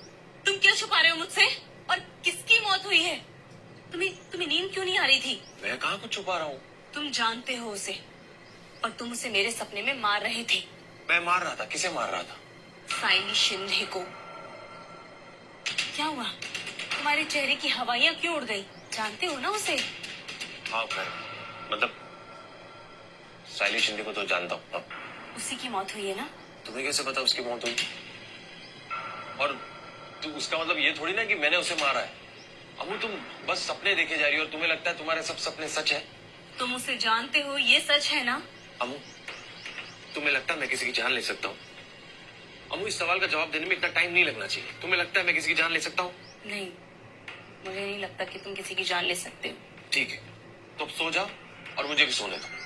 तुम क्या छुपा रहे हो मुझसे? और किसकी मौत हुई है? तुम्हें नींद क्यों नहीं आ रही थी? मैं कहाँ कुछ छुपा रहा हूँ? तुम जानते हो उसे, और तुम उसे मेरे सपने में मार रहे थे। मैं मार रहा था? किसे मार रहा था? साइली शिंदे को। क्या हुआ? तुम्हारे चेहरे की हवाइयां क्यों उड़ गई? जानते हो ना उसे? हाँ खैर, मतलब साइली शिंदे को तो जानता हूँ। हाँ। उसी की मौत हुई है ना? तुम्हें कैसे पता उसकी मौत हुई? और तो उसका मतलब ये थोड़ी ना कि मैंने उसे मारा है। अम्मू तुम बस सपने देखे जा रही हो और तुम्हें लगता है तुम्हारे सब सपने सच है। तुम उसे जानते हो, ये सच है ना? अम्मू तुम्हें लगता है मैं किसी की जान ले सकता हूँ? अम्मू इस सवाल का जवाब देने में इतना टाइम नहीं लगना चाहिए। तुम्हें लगता है मैं किसी की जान ले सकता हूँ? नहीं, मुझे नहीं लगता कि तुम किसी की जान ले सकते हो। ठीक है, तो अब सो जाओ और मुझे भी सोने दो।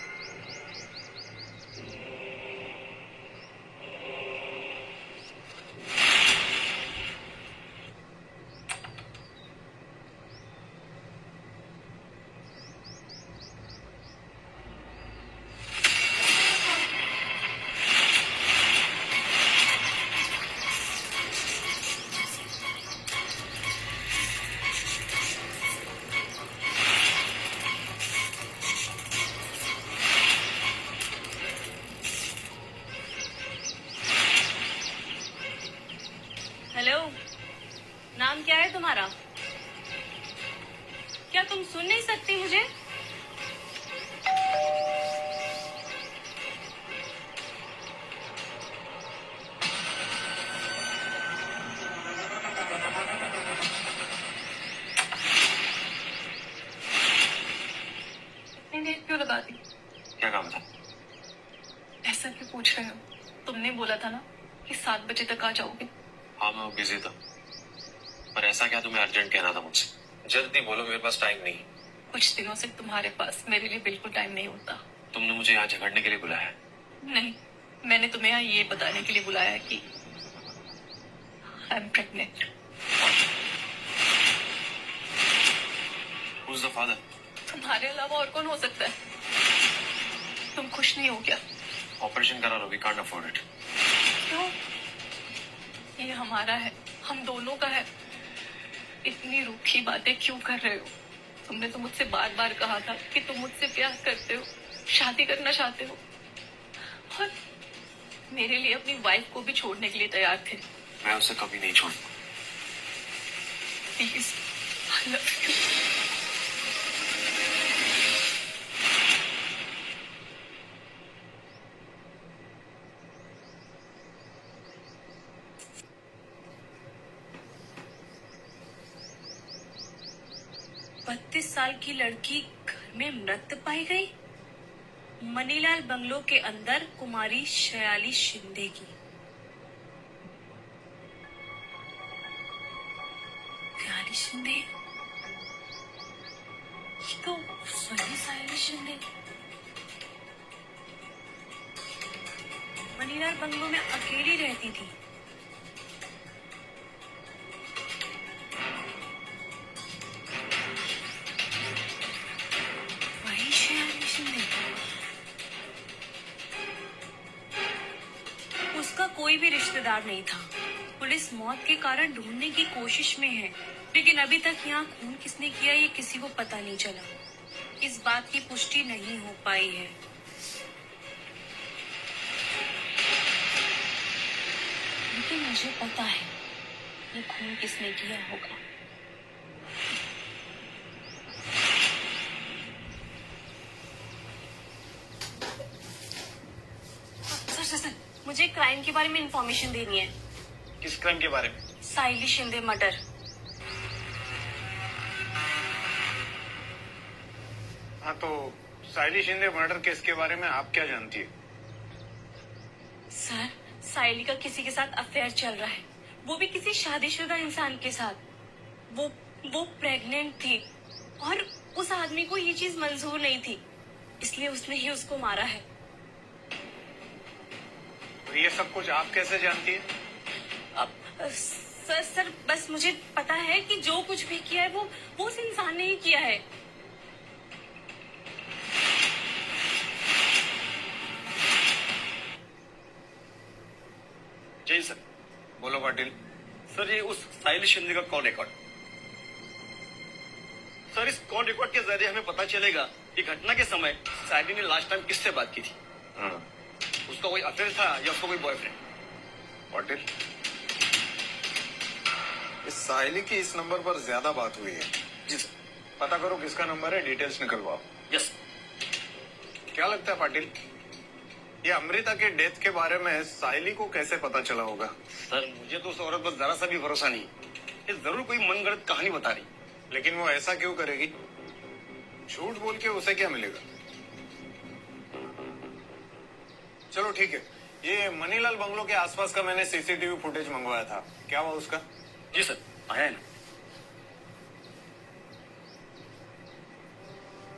क्या तुम सुन नहीं सकती मुझे? इतनी देर क्यों लगा दी? क्या काम था? ऐसा क्यों पूछ रहे हो? तुमने बोला था ना कि 7 बजे तक आ जाओगे। हाँ मैं बिजी था, पर ऐसा क्या तुम्हें अर्जेंट कहना था मुझसे? जल्दी बोलो, मेरे पास टाइम नहीं। कुछ दिनों से तुम्हारे पास मेरे लिए बिल्कुल टाइम नहीं होता। तुमने मुझे यहाँ झगड़ने के लिए बुलाया है? नहीं, मैंने तुम्हें यहाँ ये बताने के लिए बुलाया है कि I am pregnant. Who's the father? तुम्हारे अलावा और कौन हो सकता है? तुम खुश नहीं हो क्या? ऑपरेशन करा लो, वी कांट अफोर्ड इट। क्यों? ये हमारा है, हम दोनों का है। इतनी रूखी बातें क्यों कर रहे हो? तुमने तो मुझसे बार बार कहा था कि तुम मुझसे प्यार करते हो, शादी करना चाहते हो, और मेरे लिए अपनी वाइफ को भी छोड़ने के लिए तैयार थे। मैं उसे कभी नहीं छोड़ूंगा। Please, I love you. साल की लड़की घर में मृत पाई गई। मनीलाल बंगलो के अंदर कुमारी शयाली शिंदे की। शयाली शिंदे, ये तो वही शयाली शिंदे। मनीलाल बंगलो में अकेली रहती थी। उसका कोई भी रिश्तेदार नहीं था। पुलिस मौत के कारण ढूंढने की कोशिश में है, लेकिन अभी तक यहाँ खून किसने किया ये किसी को पता नहीं चला। इस बात की पुष्टि नहीं हो पाई है। लेकिन मुझे पता है ये खून किसने किया होगा। सर, मुझे क्राइम के बारे में इंफॉर्मेशन देनी है। किस क्राइम के बारे में? साइली शिंदे मर्डर। हाँ, तो साइली शिंदे मर्डर केस के बारे में आप क्या जानती है? सर, साइली का किसी के साथ अफेयर चल रहा है, वो भी किसी शादीशुदा इंसान के साथ। वो प्रेग्नेंट थी और उस आदमी को ये चीज मंजूर नहीं थी, इसलिए उसने ही उसको मारा है। ये सब कुछ आप कैसे जानती है? सर, बस मुझे पता है कि जो कुछ भी किया है वो उस इंसान ने ही किया है। जी सर। बोलो पाटिल। सर, ये उस साइली शिंदे का कॉल रिकॉर्ड। सर, इस कॉल रिकॉर्ड के जरिए हमें पता चलेगा कि घटना के समय साइली ने लास्ट टाइम किससे बात की थी। उसका कोई अफेयर था या उसका कोई बॉयफ्रेंड। पाटिल, इस साहिली की इस नंबर पर ज्यादा बात हुई है। जी सर। पता करो किसका नंबर है, डिटेल्स निकलवाओ। यस। क्या लगता है पाटिल, ये अमृता के डेथ के बारे में साहिली को कैसे पता चला होगा? सर, मुझे तो उस औरत पर जरा सा भी भरोसा नहीं। ये जरूर कोई मनगढ़ंत कहानी बता रही। लेकिन वो ऐसा क्यों करेगी? झूठ बोल के उसे क्या मिलेगा? चलो ठीक है, ये मनीलाल बंगलो के आसपास का मैंने सीसीटीवी फुटेज मंगवाया था, क्या हुआ उसका? जी सर, आया है ना।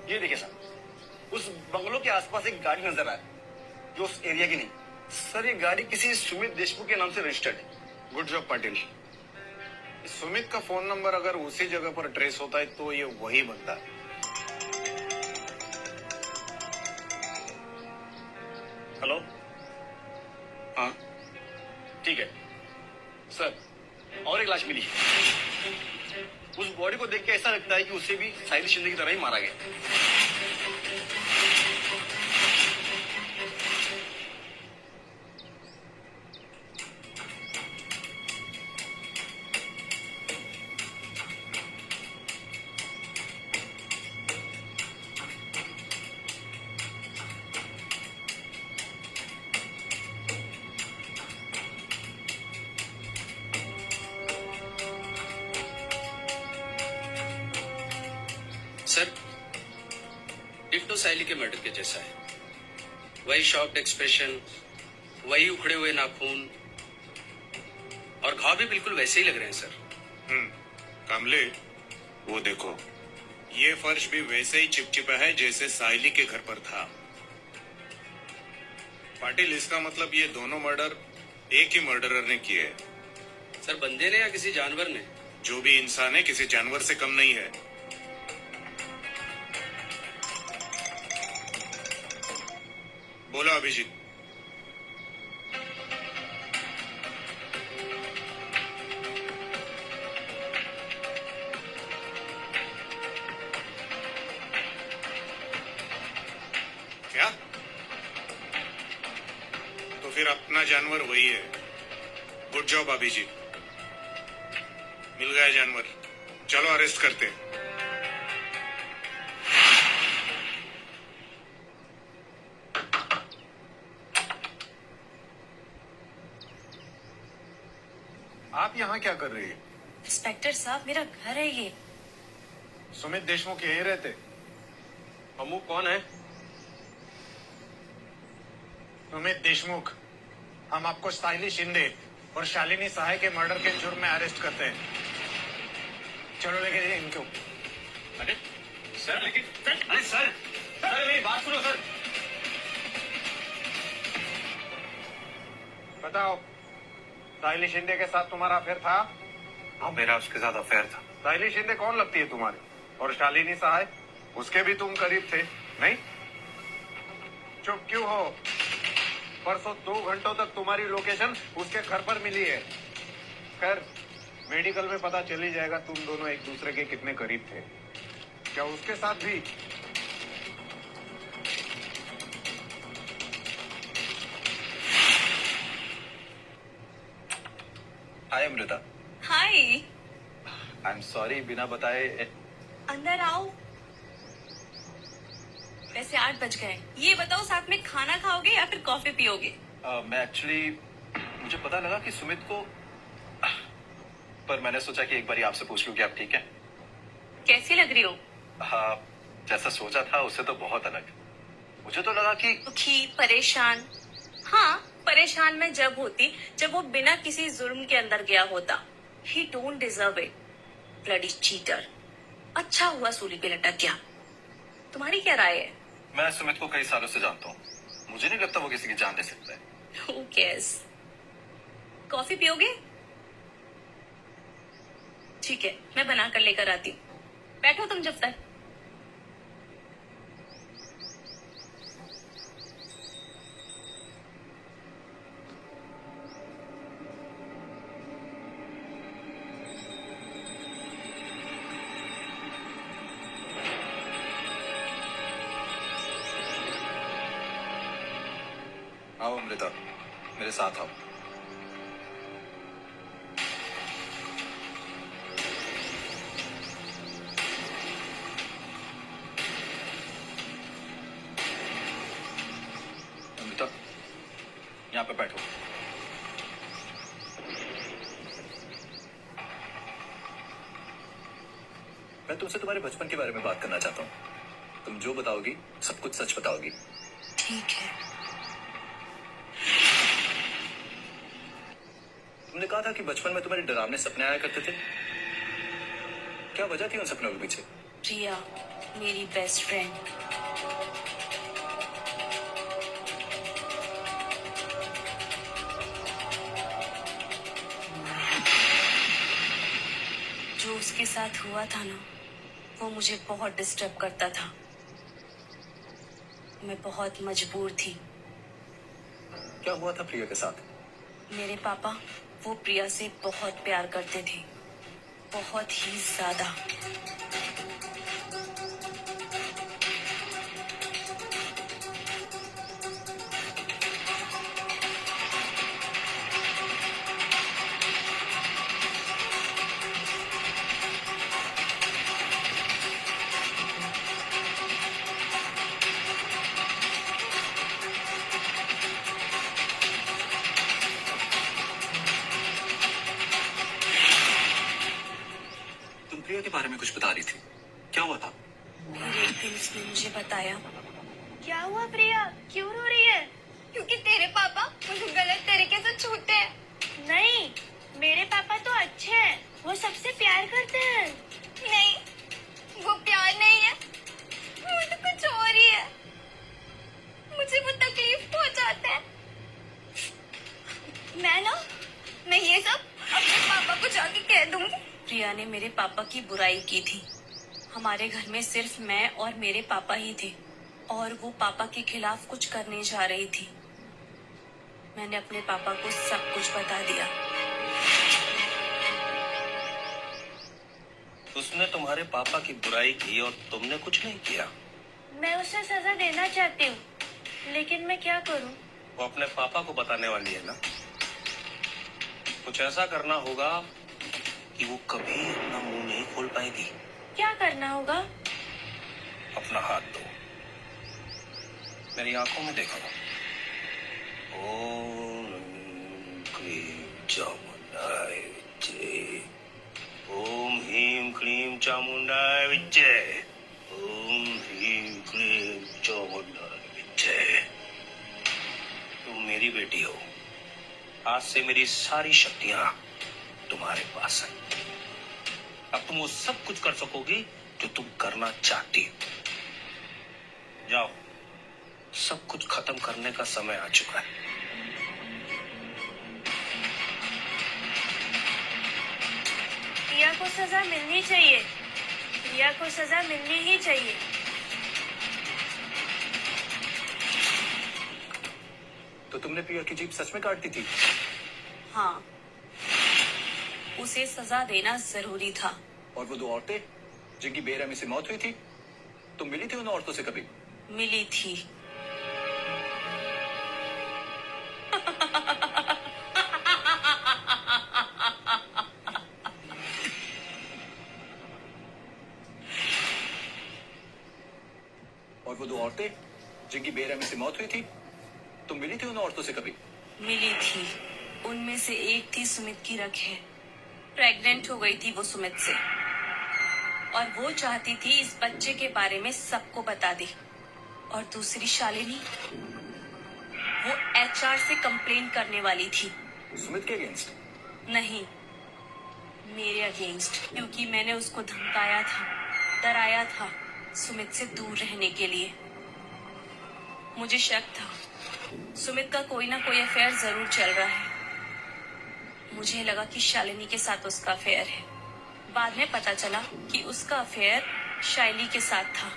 ये देखिए सर, उस बंगलो के आसपास एक गाड़ी नजर आया जो उस एरिया की नहीं। सर, ये गाड़ी किसी सुमित देशमुख के नाम से रजिस्टर्ड है। Good job Patil. सुमित का फोन नंबर अगर उसी जगह पर ट्रेस होता है तो ये वही बनता है। हेलो। हाँ ठीक है सर, और एक लाश मिली है। उस बॉडी को देख के ऐसा लगता है कि उसे भी साइली शिंदे की तरह ही मारा गया। सर, डिट्टो साइली के मर्डर के जैसा है। वही शॉक्ड एक्सप्रेशन, वही उखड़े हुए नाखून, और घाव भी बिल्कुल वैसे ही लग रहे हैं सर। कमले, वो देखो, ये फर्श भी वैसे ही चिपचिपा है जैसे साहिली के घर पर था। पाटिल, इसका मतलब ये दोनों मर्डर एक ही मर्डरर ने किए हैं। सर, बंदे ने या किसी जानवर ने? जो भी इंसान है किसी जानवर से कम नहीं है। बोलो अभिजीत। क्या? तो फिर अपना जानवर वही है। गुड जॉब अभिजीत, मिल गया जानवर। चलो अरेस्ट करते हैं। आप यहाँ क्या कर रही है? इंस्पेक्टर साहब, मेरा घर है ये। सुमित देशमुख यहीं रहते? अमू कौन है? सुमित देशमुख, हम आपको साइली शिंदे और शालिनी सहाय के मर्डर के जुर्म में अरेस्ट करते हैं। चलो लेके जाइए इनको। अरे सर, लेकिन अरे सर मेरी बात सुनो सर। बताओ, साइली शिंदे के साथ तुम्हारा अफेयर था? हाँ, मेरा उसके साथ अफेयर था। साइली शिंदे कौन लगती है तुम्हारी? और शालिनी सहाय, उसके भी तुम करीब थे, नहीं? चुप क्यों हो? परसों 2 घंटों तक तुम्हारी लोकेशन उसके घर पर मिली है। खैर, मेडिकल में पता चल ही जाएगा तुम दोनों एक दूसरे के कितने करीब थे। क्या उसके साथ भी? हाय अमृता। हाय। आई एम सॉरी, बिना बताए। अंदर आओ। वैसे 8 बज गए। ये बताओ, साथ में खाना खाओगे या फिर कॉफी पियोगे? मैं एक्चुअली, मुझे पता लगा कि सुमित को, पर मैंने सोचा कि एक बार आपसे पूछ लूं कि आप ठीक हैं। कैसी लग रही हो? हाँ, जैसा सोचा था उससे तो बहुत अलग। मुझे तो लगा कि दुखी, परेशान। हाँ, परेशान मैं जब होती जब वो बिना किसी जुर्म के अंदर गया होता। ही don't deserve it, bloody cheater. अच्छा हुआ सूली पे लटक गया। तुम्हारी क्या राय है? मैं सुमित को कई सालों से जानता हूँ, मुझे नहीं लगता वो किसी की जान ले सकता है। Who cares? कॉफी पियोगे? ठीक है, मैं बना कर लेकर आती हूँ। बैठो तुम जब तक। आओ अमृता, मेरे साथ आओ। अमृता, यहाँ पे बैठो। मैं तुमसे तुम्हारे बचपन के बारे में बात करना चाहता हूँ। तुम जो बताओगी सब कुछ सच बताओगी। ठीक है। तुमने कहा था कि बचपन में तुम्हारे डरावने सपने आया करते थे। क्या वजह थी उन सपनों के पीछे? प्रिया, मेरी बेस्ट फ्रेंड। जो उसके साथ हुआ था ना, वो मुझे बहुत डिस्टर्ब करता था। मैं बहुत मजबूर थी। क्या हुआ था प्रिया के साथ? मेरे पापा, वो प्रिया से बहुत प्यार करते थे, बहुत ही ज्यादा। प्रिया के बारे में कुछ बता रही थी, क्या हुआ था? फिर एक दिन उसने मुझे बताया, क्या हुआ प्रिया, क्यों रो रही है? क्योंकि तेरे पापा मुझे गलत तरीके से छूते हैं। नहीं, मेरे पापा तो अच्छे हैं, वो सबसे प्यार करते हैं। नहीं, वो प्यार नहीं है, वो तो कुछ और ही है। मुझे वो तकलीफ पहुंचाते हैं। मैं ये सब अपने पापा को जाके कह दूंगी। प्रिया ने मेरे पापा की बुराई की थी। हमारे घर में सिर्फ मैं और मेरे पापा ही थे और वो पापा के खिलाफ कुछ करने जा रही थी। मैंने अपने पापा को सब कुछ बता दिया। उसने तुम्हारे पापा की बुराई की और तुमने कुछ नहीं किया। मैं उसे सजा देना चाहती हूँ, लेकिन मैं क्या करूँ? वो अपने पापा को बताने वाली है ना। कुछ ऐसा करना होगा कि वो कभी अपना मुंह नहीं खोल पाएगी। क्या करना होगा? अपना हाथ दो, मेरी आंखों में देखो। ओम क्लीम चामुंडाय विच्चे। ओम ह्रीम क्लीम चामुंडाय विच्चे। ओम ह्रीम क्लीम चामुंडाय विच्चे। तुम मेरी बेटी हो। आज से मेरी सारी शक्तियां तुम्हारे पास है। अब तुम वो सब कुछ कर सकोगी जो तुम करना चाहती हो। जाओ, सब कुछ खत्म करने का समय आ चुका है। प्रिया को सजा मिलनी चाहिए, प्रिया को सजा मिलनी ही चाहिए। तो तुमने प्रिया की जीभ सच में काट दी थी? हाँ, उसे सजा देना जरूरी था। और वो दो औरतें जिनकी बेरहमी से मौत हुई थी, तुम मिली थी उन औरतों से कभी? मिली थी। और वो दो औरतें जिनकी बेरहमी से मौत हुई थी, तुम मिली थी उन औरतों से कभी? मिली थी। उनमें से एक थी सुमित की रखे। प्रेग्नेंट हो गई थी वो सुमित से और वो चाहती थी इस बच्चे के बारे में सबको बता दे। और दूसरी शालिनी, वो एचआर से कंप्लेन करने वाली थी। सुमित के अगेंस्ट? नहीं, मेरे अगेंस्ट, क्योंकि मैंने उसको धमकाया था, डराया था सुमित से दूर रहने के लिए। मुझे शक था सुमित का कोई ना कोई अफेयर जरूर चल रहा है। मुझे लगा कि शालिनी के साथ उसका अफेयर है। बाद में पता चला कि उसका अफेयर शाइली के साथ था।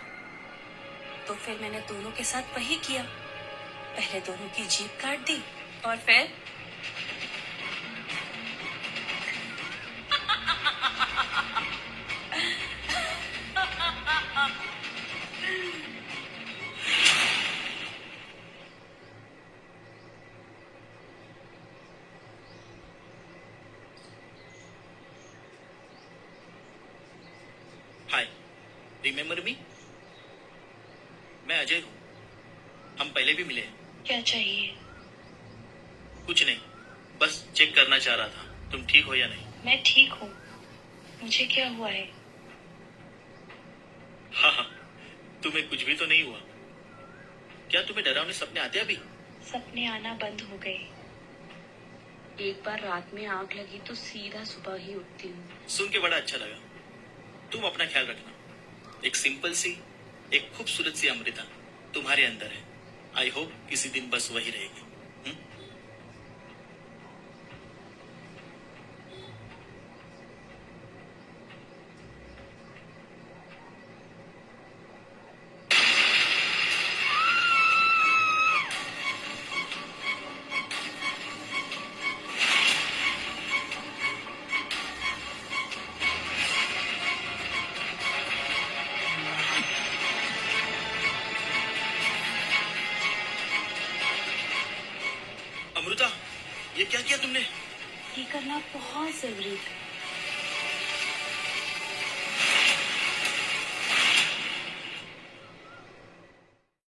तो फिर मैंने दोनों के साथ वही किया। पहले दोनों की जीभ काट दी और फिर हाय, रिमेम्बर मी? मैं अजय हूँ। हम पहले भी मिले हैं। क्या चाहिए? कुछ नहीं, बस चेक करना चाह रहा था तुम ठीक हो या नहीं। मैं ठीक हूँ। मुझे क्या हुआ है? हाँ, तुम्हें कुछ भी तो नहीं हुआ। क्या तुम्हें डरावने सपने आते अभी? सपने आना बंद हो गए। एक बार रात में आग लगी तो सीधा सुबह ही उठती हूँ। सुन के बड़ा अच्छा लगा। तुम अपना ख्याल रखना। एक सिंपल सी, एक खूबसूरत सी अमृता तुम्हारे अंदर है। आई होप किसी दिन बस वही रहेगी। अमृता, ये क्या किया तुमने? ये करना बहुत जरूरी था।